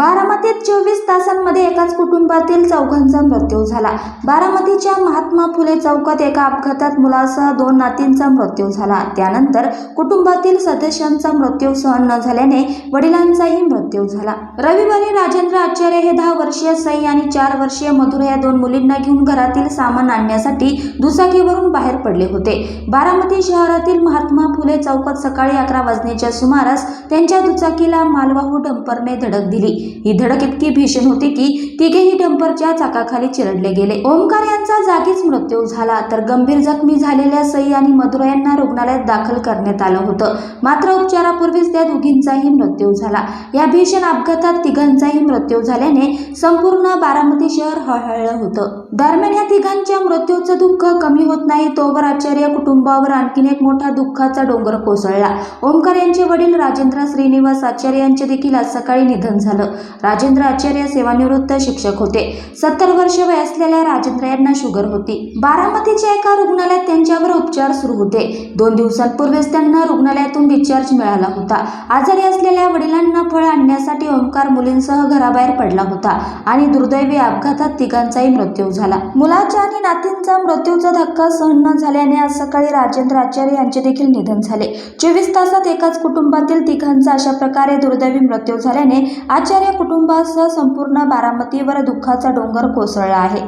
बारामतीत 24 तासांमध्ये एकाच कुटुंबातील चौघांचा मृत्यू झाला। बारामतीच्या महात्मा फुले चौकात एका अपघातात मुलासह 2 नातींचा मृत्यू झाला। त्यानंतर कुटुंबातील सदस्यांचा मृत्यू सहन न झाल्याने वडिलांचाही मृत्यू झाला। रविवारी राजेंद्र आचार्य हे 10 वर्षीय सई आणि 4 वर्षीय मधुरा या 2 मुलींना घेऊन घरातील सामान आणण्यासाठी दुचाकीवरून बाहेर पडले होते। बारामती शहरातील महात्मा फुले चौकात सकाळी 11 वाजण्याच्या सुमारास त्यांच्या दुचाकीला मालवाहू डंपरने धडक दिली। ही धडक इतकी भीषण होती की तिघेही डंपरच्या चाकाखाली चिरडले गेले। ओमकार यांचा जागीच मृत्यू झाला, तर गंभीर जखमी झालेल्या सई आणि मधुरा यांना रुग्णालयात दाखल करण्यात आलं होतं। मात्र उपचारापूर्वीच त्या दोघींचाही मृत्यू झाला। या भीषण अपघातात तिघांचाही मृत्यू झाल्याने संपूर्ण बारामती शहर हळहळलं होतं। दरम्यान या तिघांच्या मृत्यूचं दुःख कमी होत नाही तोवर आचार्य कुटुंबावर आणखीन एक मोठा दुःखाचा डोंगर कोसळला। ओमकार यांचे वडील राजेंद्र श्रीनिवास आचार्य यांचे देखील आज सकाळी निधन झालं। राजेंद्र आचार्य सेवानिवृत्त शिक्षक होते। 70 वर्ष वय असलेल्या राजेंद्र यांना शुगर होती। बारामतीच्या एका रुग्णालयात त्यांच्यावर उपचार सुरू होते। 2 दिवसांपूर्वीच त्यांना रुग्णालयातून डिस्चार्ज मिळाला होता। आजारी असलेल्या वडिलांना फळ आणण्यासाठी ओमकार मुलींसह घराबाहेर पडला होता आणि दुर्दैवी अपघातात तिघांचाही मृत्यू झाला। मुलाच्या आणि नातींचा मृत्यूचा धक्का सहन न झाल्याने आज सकाळी राजेंद्र आचार्य यांचे देखील निधन झाले। 24 तासात एकाच कुटुंबातील तिघांचा अशा प्रकारे दुर्दैवी मृत्यू झाल्याने आचार्य कुटुंबासह संपूर्ण बारामतीवर दुःखाचा डोंगर कोसळला आहे।